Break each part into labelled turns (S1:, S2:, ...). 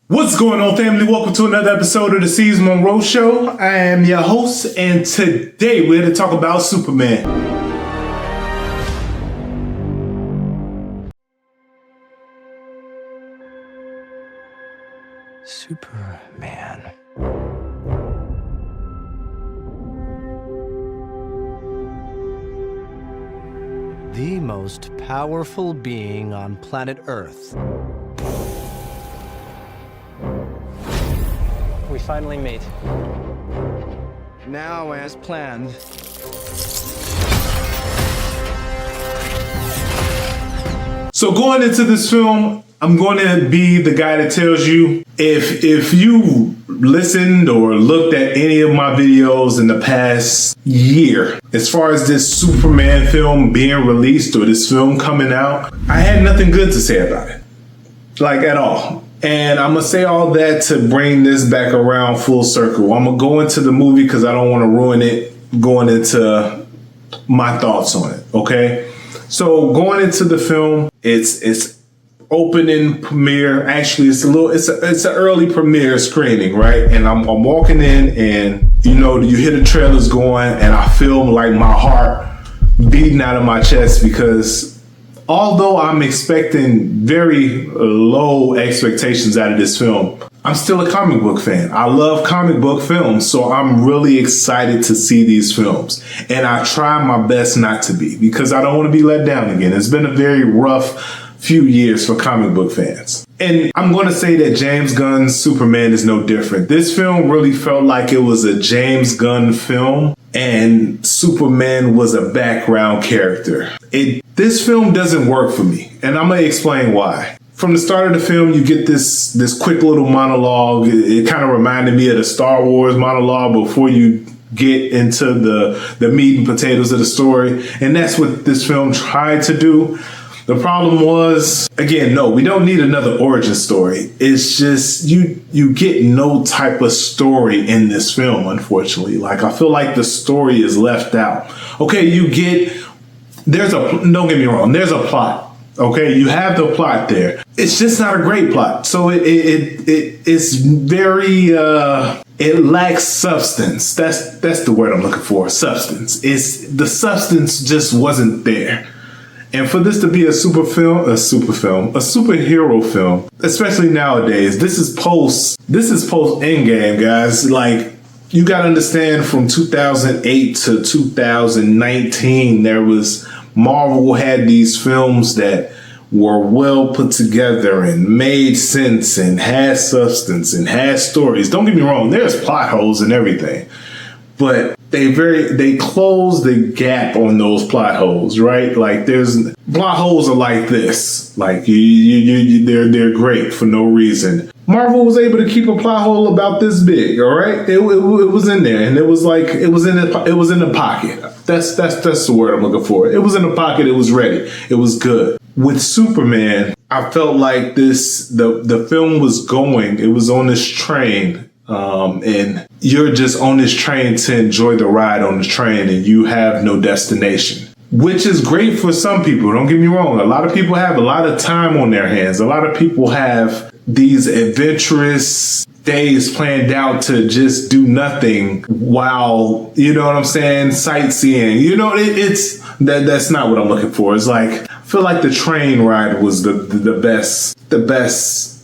S1: What's going on, family? Welcome to another episode of the Seez Monroe Show. I am your host, and today we're here to talk about Superman.
S2: Superman. The most powerful being on planet Earth. We finally meet. Now, as planned.
S1: So going into this film, I'm going to be the guy that tells you if you listened or looked at any of my videos in the past year, as far as this Superman film being released or this film coming out, I had nothing good to say about it, like at all. And I'm going to say all that to bring this back around full circle. I'm going to go into the movie because I don't want to ruin it going into my thoughts on it, okay? So going into the film, it's opening premiere. Actually, it's an early premiere screening, right? And I'm walking in and, you hear the trailers going and I feel like my heart beating out of my chest because although I'm expecting very low expectations out of this film, I'm still a comic book fan. I love comic book films, so I'm really excited to see these films. And I try my best not to be because I don't want to be let down again. It's been a very rough few years for comic book fans. And I'm going to say that James Gunn's Superman is no different. This film really felt like it was a James Gunn film and Superman was a background character. This film doesn't work for me, and I'm going to explain why. From the start of the film, you get this quick little monologue. It kind of reminded me of the Star Wars monologue before you get into the meat and potatoes of the story. And that's what this film tried to do. The problem was, again, no, we don't need another origin story. It's just you get no type of story in this film, unfortunately. Like, I feel like the story is left out. Okay, don't get me wrong, there's a plot. Okay, you have the plot there. It's just not a great plot. So it's very it lacks substance. That's the word I'm looking for. Substance. The substance just wasn't there. And for this to be a superhero film, especially nowadays, this is post Endgame, guys. Like, you got to understand, from 2008 to 2019, Marvel had these films that were well put together and made sense and had substance and had stories. Don't get me wrong, there's plot holes and everything, but they close the gap on those plot holes, right? Like, there's plot holes are like this, like they're great for no reason. Marvel was able to keep a plot hole about this big, all right? It was in there, and it was in the pocket. That's the word I'm looking for. It was in the pocket. It was ready. It was good. With Superman, I felt like the film was on this train. And you're just on this train to enjoy the ride on the train, and you have no destination, which is great for some people. Don't get me wrong. A lot of people have a lot of time on their hands. A lot of people have these adventurous days planned out to just do nothing while, sightseeing. That's not what I'm looking for. It's like, I feel like the train ride was the best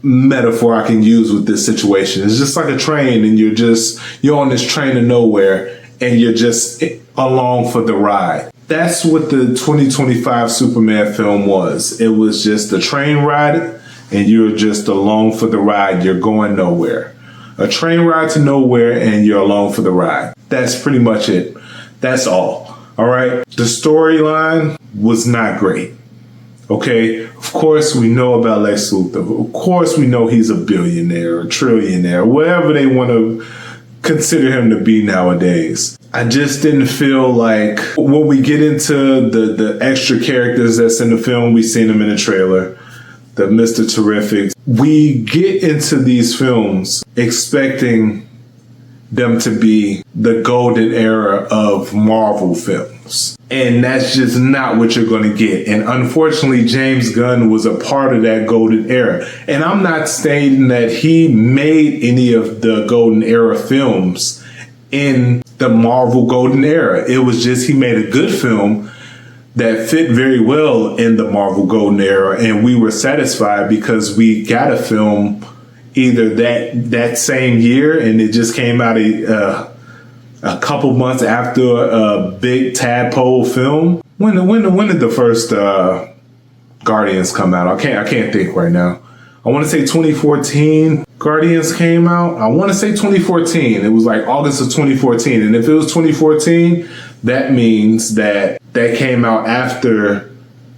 S1: metaphor I can use with this situation. It's just like a train, and you're on this train to nowhere, and you're just along for the ride. That's what the 2025 Superman film was. It was just a train ride, and you're just along for the ride. You're going nowhere. A train ride to nowhere, and you're along for the ride. That's pretty much it. That's all. All right. The storyline was not great. Okay, of course we know about Lex Luthor. Of course we know he's a billionaire, a trillionaire, whatever they want to consider him to be nowadays. I just didn't feel like when we get into the extra characters that's in the film, we've seen them in the trailer, the Mr. Terrific. We get into these films expecting them to be the golden era of Marvel films. And that's just not what you're going to get. And unfortunately, James Gunn was a part of that golden era. And I'm not stating that he made any of the golden era films in the Marvel golden era. It was just he made a good film that fit very well in the Marvel golden era. And we were satisfied because we got a film either that same year, and it just came out a couple months after a big tadpole film. When did the first Guardians come out? I can't think right now. I want to say 2014 Guardians came out. I want to say 2014. It was like August of 2014. And if it was 2014, that means that came out after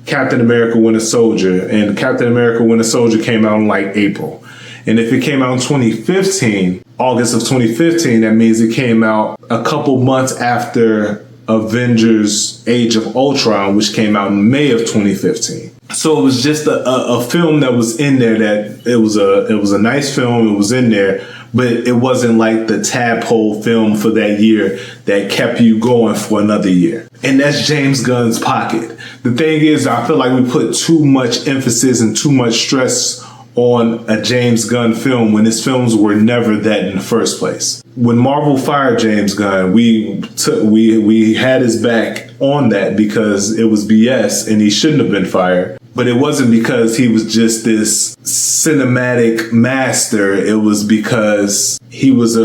S1: Captain America Winter Soldier. And Captain America Winter Soldier came out in like April. And if it came out in 2015, August of 2015, that means it came out a couple months after Avengers Age of Ultron, which came out in May of 2015. So it was just a film that was in there that it was a nice film. It was in there, but it wasn't like the tadpole film for that year that kept you going for another year. And that's James Gunn's pocket. The thing is, I feel like we put too much emphasis and too much stress on a James Gunn film when his films were never that in the first place. When Marvel fired James Gunn, we had his back on that because it was BS and he shouldn't have been fired. But it wasn't because he was just this cinematic master. It was because he was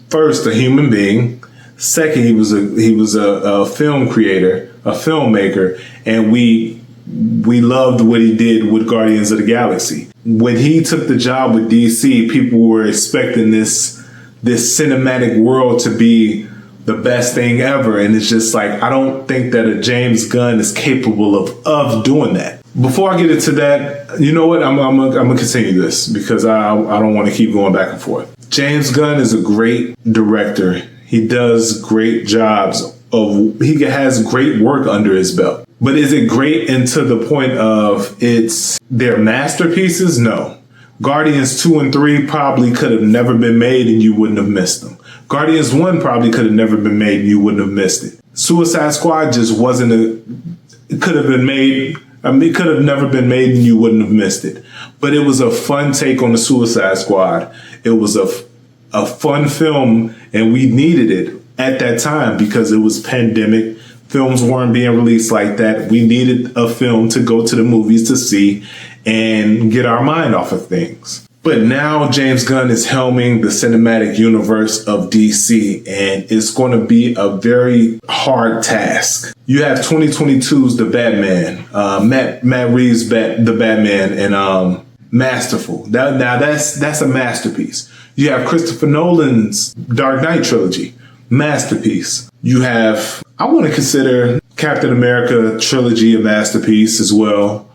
S1: first a human being. Second, he was a film creator, a filmmaker, and we loved what he did with Guardians of the Galaxy. When he took the job with DC, people were expecting this cinematic world to be the best thing ever. And it's just like, I don't think that a James Gunn is capable of doing that. Before I get into that, you know what? I'm gonna continue this because I don't want to keep going back and forth. James Gunn is a great director. He does great jobs he has great work under his belt. But is it great into the point of it's their masterpieces? No. Guardians 2 and 3 probably could have never been made and you wouldn't have missed them. Guardians 1 probably could have never been made and you wouldn't have missed it. Suicide Squad just it could have been made. It could have never been made and you wouldn't have missed it. But it was a fun take on the Suicide Squad. It was a fun film and we needed it at that time because it was pandemic. Films weren't being released like that. We needed a film to go to the movies to see and get our mind off of things. But now James Gunn is helming the cinematic universe of DC, and it's going to be a very hard task. You have 2022's The Batman, Matt Reeves' The Batman, and masterful. Now that's a masterpiece. You have Christopher Nolan's Dark Knight trilogy, masterpiece. You have, I want to consider Captain America trilogy a masterpiece as well.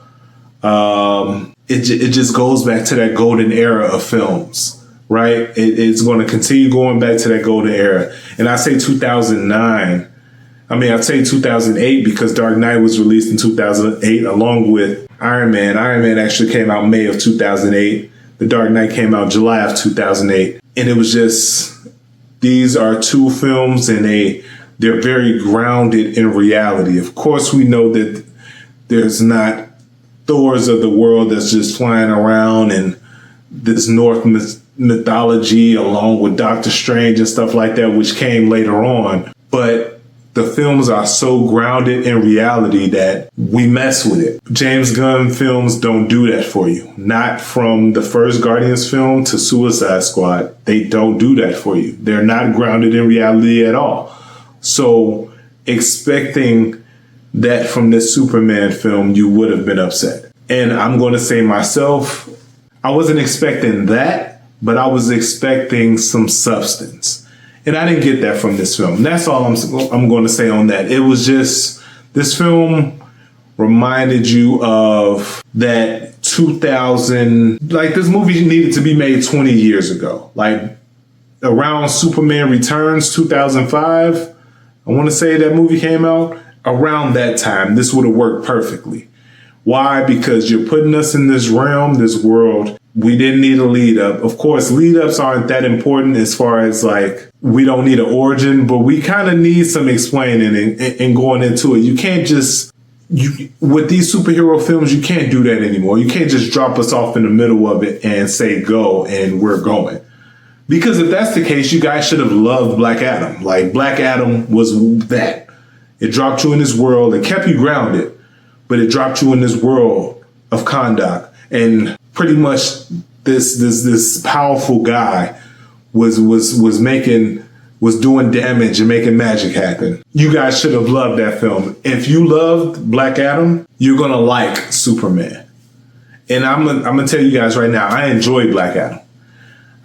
S1: It just goes back to that golden era of films, right? It's going to continue going back to that golden era. And I say 2009. I'd say 2008 because Dark Knight was released in 2008 along with Iron Man. Iron Man actually came out May of 2008. The Dark Knight came out July of 2008. And it was just, these are two films and they're very grounded in reality. Of course, we know that there's not Thors of the world that's just flying around and this Norse mythology along with Doctor Strange and stuff like that, which came later on. But the films are so grounded in reality that we mess with it. James Gunn films don't do that for you. Not from the first Guardians film to Suicide Squad. They don't do that for you. They're not grounded in reality at all. So expecting that from this Superman film, you would have been upset. And I'm going to say myself, I wasn't expecting that, but I was expecting some substance. And I didn't get that from this film. That's all I'm going to say on that. It was just, this film reminded you of that 2000, like this movie needed to be made 20 years ago. Like around Superman Returns, 2005, I want to say that movie came out. Around that time, this would have worked perfectly. Why? Because you're putting us in this realm, this world We didn't need a lead up. Of course, lead ups aren't that important as far as like, we don't need an origin, but we kind of need some explaining and going into it. You can't just, with these superhero films, you can't do that anymore. You can't just drop us off in the middle of it and say go and we're going. Because if that's the case, you guys should have loved Black Adam. Like, Black Adam was that. It dropped you in this world. It kept you grounded, but it dropped you in this world of Kahndaq. And pretty much this powerful guy was doing damage and making magic happen. You guys should have loved that film. If you loved Black Adam, you're gonna like Superman. And I'm gonna tell you guys right now, I enjoyed Black Adam.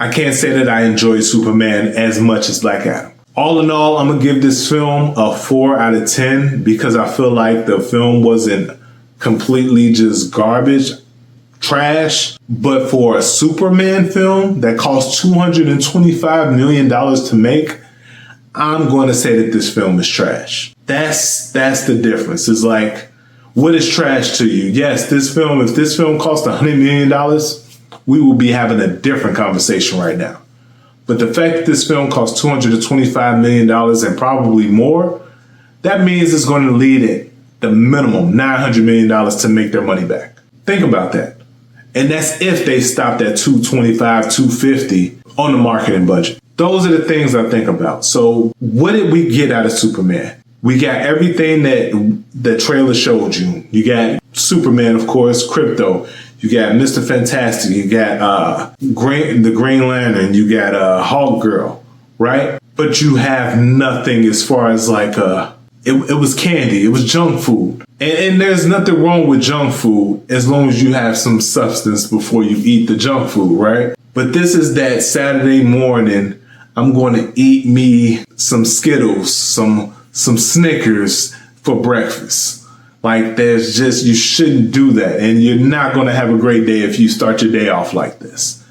S1: I can't say that I enjoyed Superman as much as Black Adam. All in all, I'm gonna give this film a 4 out of 10 because I feel like the film wasn't completely just garbage, trash. But for a Superman film that cost $225 million to make, I'm going to say that this film is trash. That's the difference. It's like, what is trash to you? Yes, if this film cost $100 million, we will be having a different conversation right now. But the fact that this film cost $225 million and probably more, that means it's going to lead it the minimum $900 million to make their money back. Think about that. And that's if they stopped at 225, 250 on the marketing budget. Those are the things I think about. So what did we get out of Superman? We got everything that the trailer showed you. You got Superman, of course, Crypto. You got Mr. Fantastic. You got the Green Lantern. You got Hawk Girl, right? But you have nothing as far as like it was candy. It was junk food. And there's nothing wrong with junk food as long as you have some substance before you eat the junk food, right? But this is that Saturday morning, I'm going to eat me some Skittles, some Snickers for breakfast. Like, you shouldn't do that. And you're not going to have a great day if you start your day off like this.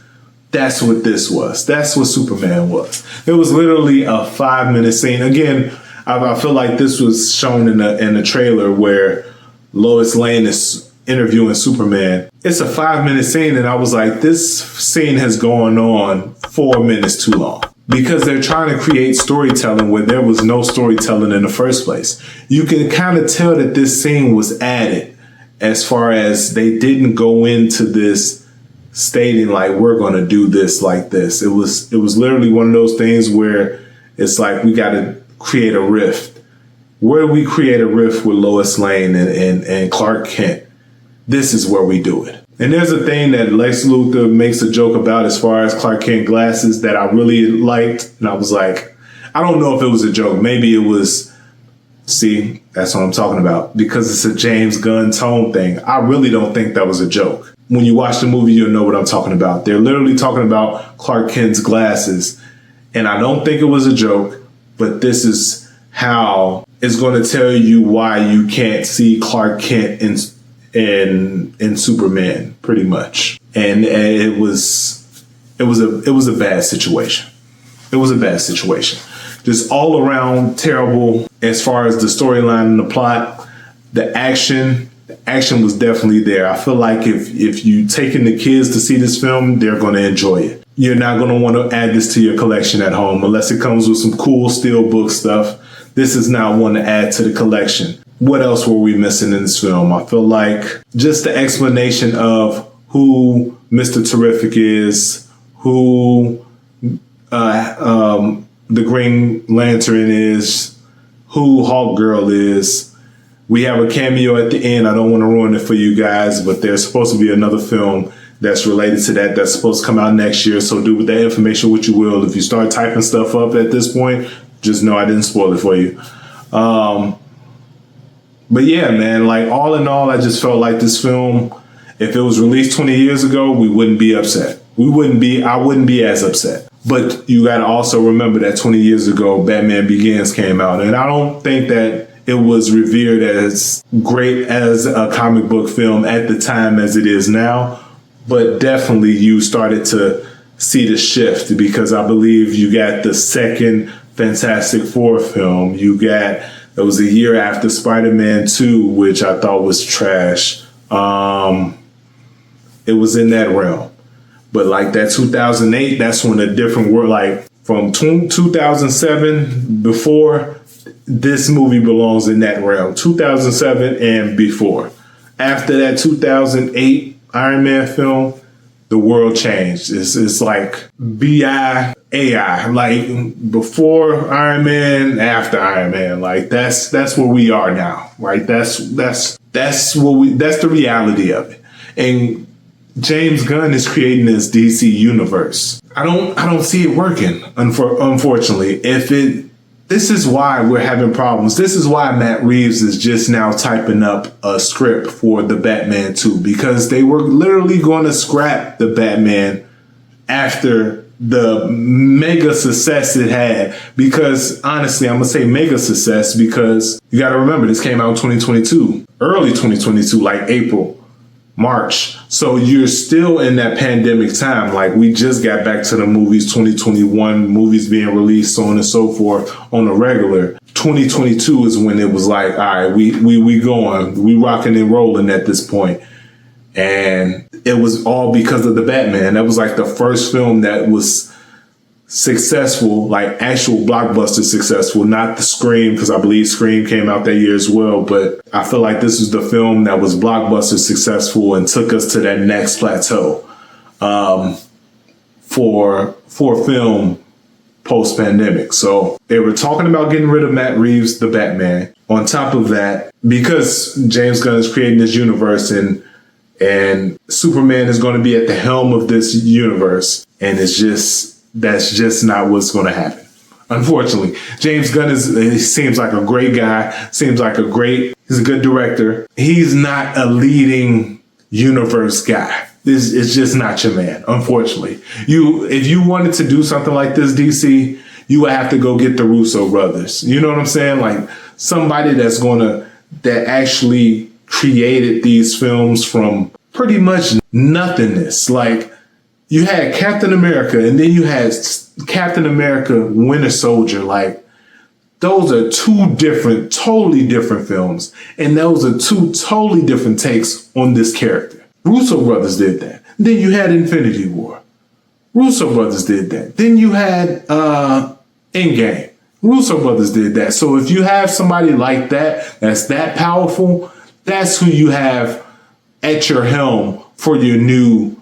S1: That's what this was. That's what Superman was. It was literally a 5-minute scene. Again, I feel like this was shown in the trailer where Lois Lane is interviewing Superman. It's a 5-minute scene, and I was like, this scene has gone on 4 minutes too long. Because they're trying to create storytelling where there was no storytelling in the first place. You can kind of tell that this scene was added as far as they didn't go into this stating like, we're going to do this like this. It was literally one of those things where it's like, we got to create a rift. Where do we create a rift with Lois Lane and Clark Kent? This is where we do it. And there's a thing that Lex Luthor makes a joke about as far as Clark Kent glasses that I really liked. And I was like, I don't know if it was a joke. Maybe it was, see, that's what I'm talking about. Because it's a James Gunn tone thing. I really don't think that was a joke. When you watch the movie, you'll know what I'm talking about. They're literally talking about Clark Kent's glasses. And I don't think it was a joke, but this is how it's going to tell you why you can't see Clark Kent in Superman, pretty much. And it was a bad situation. It was a bad situation. Just all around terrible as far as the storyline and the plot. The action was definitely there. I feel like if you taking the kids to see this film, they're going to enjoy it. You're not going to want to add this to your collection at home unless it comes with some cool steelbook stuff. This is not one to add to the collection. What else were we missing in this film? I feel like just the explanation of who Mr. Terrific is, who the Green Lantern is, who Hawk Girl is. We have a cameo at the end. I don't want to ruin it for you guys, but there's supposed to be another film that's related to that that's supposed to come out next year. So do with that information what you will. If you start typing stuff up at this point, just know I didn't spoil it for you. But yeah, man, like all in all, I just felt like this film, if it was released 20 years ago, we wouldn't be upset. I wouldn't be as upset. But you got to also remember that 20 years ago, Batman Begins came out. And I don't think that it was revered as great as a comic book film at the time as it is now. But definitely you started to see the shift because I believe you got the second Fantastic Four film. It was a year after Spider-Man 2, which I thought was trash. It was in that realm. But like that 2008, that's when a different world, like from 2007 before, this movie belongs in that realm. 2007 and before. After that 2008 Iron Man film, the world changed. It's like BI AI, like before Iron Man, after Iron Man. Like that's where we are now, right? That's the reality of it. And James Gunn is creating this DC universe. I don't see it working, unfortunately. This is why we're having problems. This is why Matt Reeves is just now typing up a script for the Batman 2, because they were literally going to scrap the Batman after the mega success it had. Because honestly, I'm going to say mega success because you got to remember this came out in 2022, early 2022, like April, March. So you're still in that pandemic time. Like we just got back to the movies, 2021 movies being released, so on and so forth on a regular. 2022 is when it was like, all right, we going, we rocking and rolling at this point. And it was all because of the Batman. That was like the first film that was successful, like actual blockbuster successful, not the Scream, because I believe Scream came out that year as well. But I feel like this was the film that was blockbuster successful and took us to that next plateau for film post-pandemic. So they were talking about getting rid of Matt Reeves, the Batman. On top of that, because James Gunn is creating this universe and Superman is going to be at the helm of this universe, and that's just not what's going to happen. Unfortunately, James Gunn he seems like a great guy, he's a good director. He's not a leading universe guy. This is just not your man, unfortunately. If you wanted to do something like this, DC, you would have to go get the Russo brothers. You know what I'm saying? Like somebody that actually created these films from pretty much nothingness. Like, you had Captain America, and then you had Captain America Winter Soldier. Like, those are totally different films. And those are two totally different takes on this character. Russo brothers did that. Then you had Infinity War. Russo brothers did that. Then you had Endgame. Russo brothers did that. So if you have somebody like that, that's that powerful, that's who you have at your helm for your new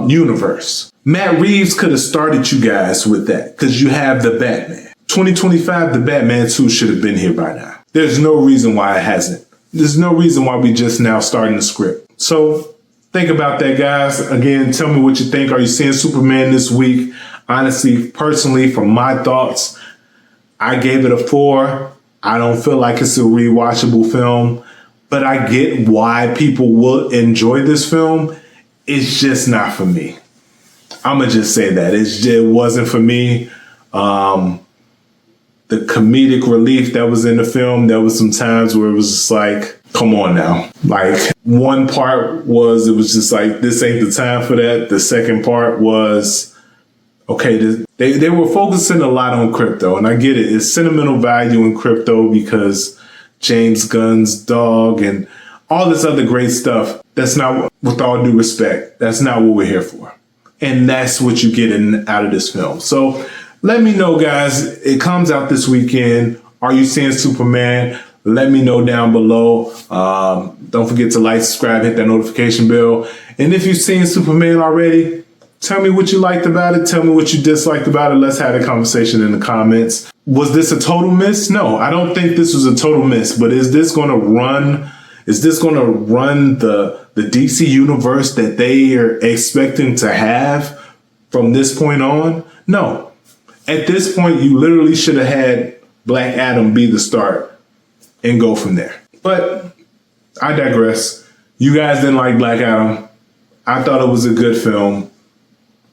S1: universe. Matt Reeves could have started you guys with that because you have the Batman. 2025, the Batman 2 should have been here by now. There's no reason why it hasn't. There's no reason why we just now starting the script. So think about that, guys. Again, tell me what you think. Are you seeing Superman this week? Honestly, personally, from my thoughts, I gave it a 4. I don't feel like it's a rewatchable film, but I get why people will enjoy this film. It's just not for me. I'm going to just say that. It wasn't for me. The comedic relief that was in the film, there was some times where it was just like, come on now. Like, one part it was just like, this ain't the time for that. The second part was, okay, they were focusing a lot on crypto, and I get it. It's sentimental value in crypto because James Gunn's dog and all this other great stuff. That's not, with all due respect, that's not what we're here for. And that's what you get out of this film. So let me know, guys. It comes out this weekend. Are you seeing Superman? Let me know down below. Don't forget to like, subscribe, hit that notification bell. And if you've seen Superman already, tell me what you liked about it. Tell me what you disliked about it. Let's have a conversation in the comments. Was this a total miss? No, I don't think this was a total miss. But is this going to run the DC universe that they are expecting to have from this point on? No. At this point, you literally should have had Black Adam be the start and go from there. But I digress. You guys didn't like Black Adam. I thought it was a good film.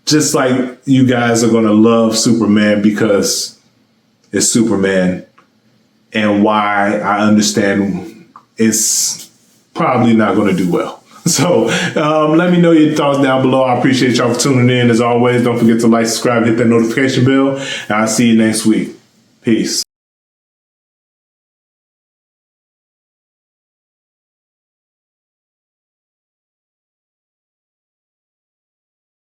S1: Just like you guys are going to love Superman because it's Superman, and why I understand it's probably not going to do well. So let me know your thoughts down below. I appreciate y'all for tuning in. As always, don't forget to like, subscribe, hit that notification bell, and I'll see you next week. Peace.